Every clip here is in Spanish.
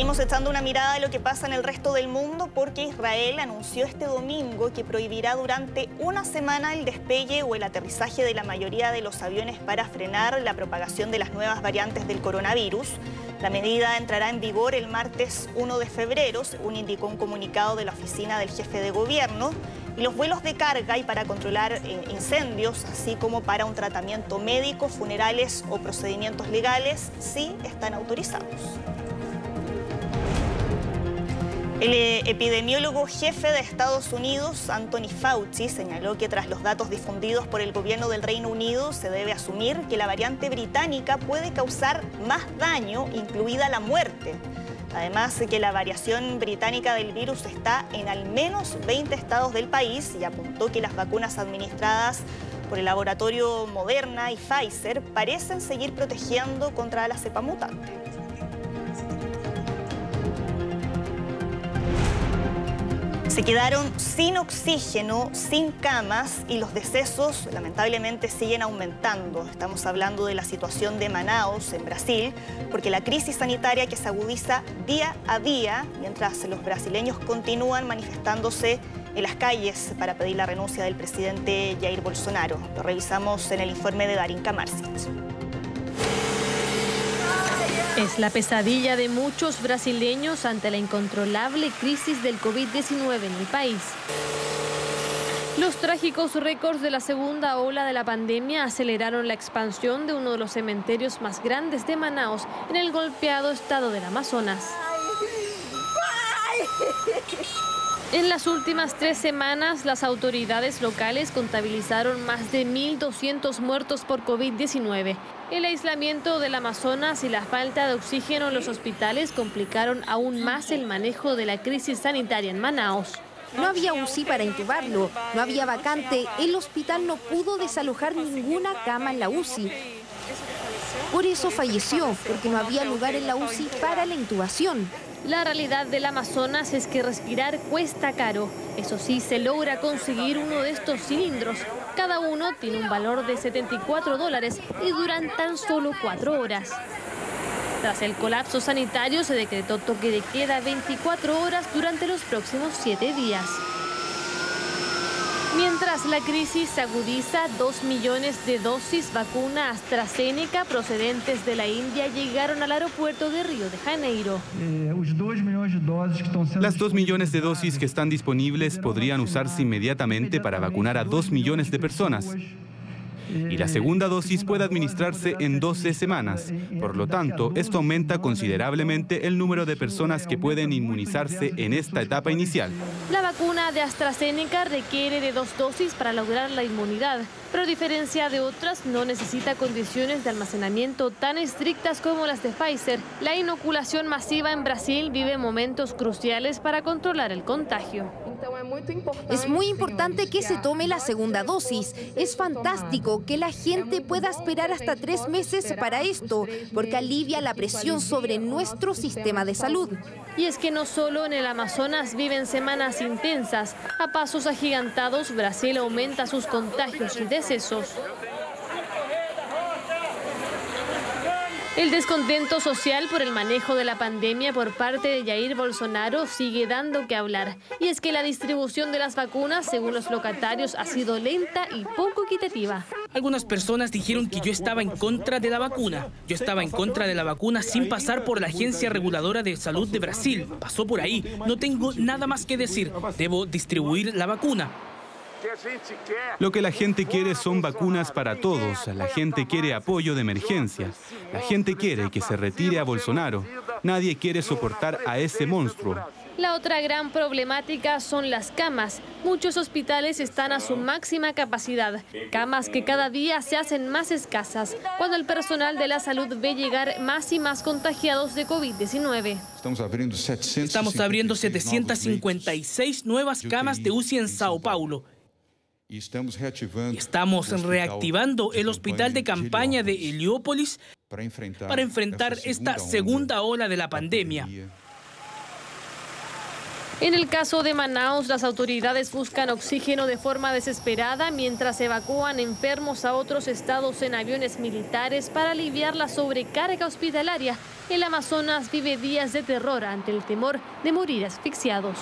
Seguimos echando una mirada a lo que pasa en el resto del mundo porque Israel anunció este domingo que prohibirá durante una semana el despegue o el aterrizaje de la mayoría de los aviones para frenar la propagación de las nuevas variantes del coronavirus. La medida entrará en vigor el martes 1 de febrero, según indicó un comunicado de la oficina del jefe de gobierno. Y los vuelos de carga y para controlar incendios, así como para un tratamiento médico, funerales o procedimientos legales, sí están autorizados. El epidemiólogo jefe de Estados Unidos, Anthony Fauci, señaló que tras los datos difundidos por el gobierno del Reino Unido se debe asumir que la variante británica puede causar más daño, incluida la muerte. Además, que la variación británica del virus está en al menos 20 estados del país y apuntó que las vacunas administradas por el laboratorio Moderna y Pfizer parecen seguir protegiendo contra la cepa mutante. Se quedaron sin oxígeno, sin camas y los decesos lamentablemente siguen aumentando. Estamos hablando de la situación de Manaus, en Brasil, porque la crisis sanitaria que se agudiza día a día, mientras los brasileños continúan manifestándose en las calles para pedir la renuncia del presidente Jair Bolsonaro. Lo revisamos en el informe de Darín Camarsic. Es la pesadilla de muchos brasileños ante la incontrolable crisis del COVID-19 en el país. Los trágicos récords de la segunda ola de la pandemia aceleraron la expansión de uno de los cementerios más grandes de Manaus en el golpeado estado del Amazonas. En las últimas 3 semanas, las autoridades locales contabilizaron más de 1.200 muertos por COVID-19. El aislamiento del Amazonas y la falta de oxígeno en los hospitales complicaron aún más el manejo de la crisis sanitaria en Manaus. No había UCI para intubarlo, no había vacante, el hospital no pudo desalojar ninguna cama en la UCI. Por eso falleció, porque no había lugar en la UCI para la intubación. La realidad del Amazonas es que respirar cuesta caro. Eso sí, se logra conseguir uno de estos cilindros. Cada uno tiene un valor de $74 y duran tan solo 4 horas. Tras el colapso sanitario se decretó toque de queda 24 horas durante los próximos 7 días. Mientras la crisis se agudiza, 2 millones de dosis vacuna AstraZeneca procedentes de la India llegaron al aeropuerto de Río de Janeiro. Las 2 millones de dosis que están disponibles podrían usarse inmediatamente para vacunar a 2 millones de personas. Y la segunda dosis puede administrarse en 12 semanas. Por lo tanto, esto aumenta considerablemente el número de personas que pueden inmunizarse en esta etapa inicial. La vacuna de AstraZeneca requiere de 2 dosis para lograr la inmunidad, pero a diferencia de otras, no necesita condiciones de almacenamiento tan estrictas como las de Pfizer. La inoculación masiva en Brasil vive momentos cruciales para controlar el contagio. Es muy importante que se tome la segunda dosis. Es fantástico que la gente pueda esperar hasta 3 meses para esto, porque alivia la presión sobre nuestro sistema de salud. Y es que no solo en el Amazonas viven semanas intensas. A pasos agigantados, Brasil aumenta sus contagios y decesos. El descontento social por el manejo de la pandemia por parte de Jair Bolsonaro sigue dando que hablar. Y es que la distribución de las vacunas, según los locatarios, ha sido lenta y poco equitativa. Algunas personas dijeron que yo estaba en contra de la vacuna. Yo estaba en contra de la vacuna sin pasar por la Agencia Reguladora de Salud de Brasil. Pasó por ahí. No tengo nada más que decir. Debo distribuir la vacuna. Lo que la gente quiere son vacunas para todos. La gente quiere apoyo de emergencia. La gente quiere que se retire a Bolsonaro. Nadie quiere soportar a ese monstruo. La otra gran problemática son las camas. Muchos hospitales están a su máxima capacidad. Camas que cada día se hacen más escasas cuando el personal de la salud ve llegar más y más contagiados de COVID-19. Estamos abriendo 756 nuevas camas de UCI en Sao Paulo. Y estamos reactivando el hospital de campaña de Heliópolis para enfrentar esta segunda ola de la pandemia. En el caso de Manaus, las autoridades buscan oxígeno de forma desesperada mientras evacúan enfermos a otros estados en aviones militares para aliviar la sobrecarga hospitalaria. El Amazonas vive días de terror ante el temor de morir asfixiados.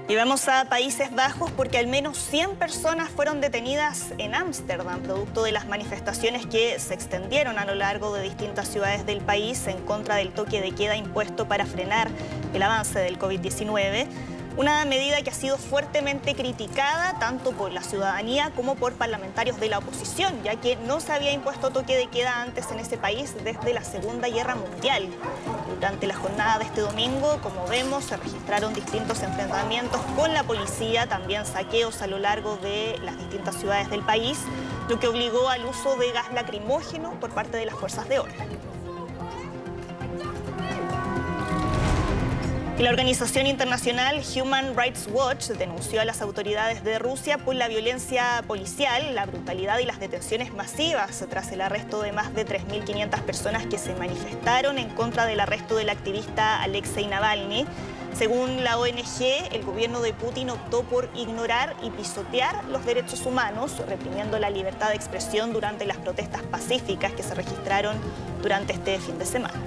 Y vamos a Países Bajos porque al menos 100 personas fueron detenidas en Ámsterdam, producto de las manifestaciones que se extendieron a lo largo de distintas ciudades del país en contra del toque de queda impuesto para frenar el avance del COVID-19. Una medida que ha sido fuertemente criticada tanto por la ciudadanía como por parlamentarios de la oposición, ya que no se había impuesto toque de queda antes en ese país desde la Segunda Guerra Mundial. Durante la jornada de este domingo, como vemos, se registraron distintos enfrentamientos con la policía, también saqueos a lo largo de las distintas ciudades del país, lo que obligó al uso de gas lacrimógeno por parte de las fuerzas de orden. Y la organización internacional Human Rights Watch denunció a las autoridades de Rusia por la violencia policial, la brutalidad y las detenciones masivas tras el arresto de más de 3.500 personas que se manifestaron en contra del arresto del activista Alexei Navalny. Según la ONG, el gobierno de Putin optó por ignorar y pisotear los derechos humanos, reprimiendo la libertad de expresión durante las protestas pacíficas que se registraron durante este fin de semana.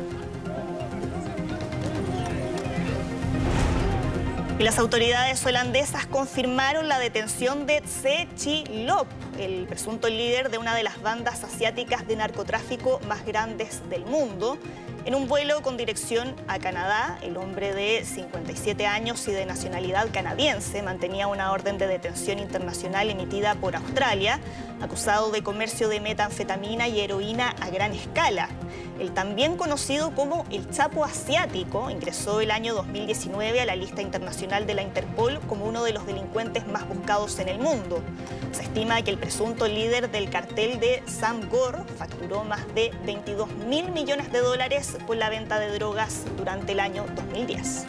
Y las autoridades holandesas confirmaron la detención de Tse Chi Lop, el presunto líder de una de las bandas asiáticas de narcotráfico más grandes del mundo. En un vuelo con dirección a Canadá, el hombre de 57 años y de nacionalidad canadiense mantenía una orden de detención internacional emitida por Australia, acusado de comercio de metanfetamina y heroína a gran escala. El también conocido como el Chapo Asiático ingresó el año 2019 a la lista internacional de la Interpol como uno de los delincuentes más buscados en el mundo. Se estima que el presunto líder del cartel de Sam Gore facturó más de 22.000 millones de dólares por la venta de drogas durante el año 2010.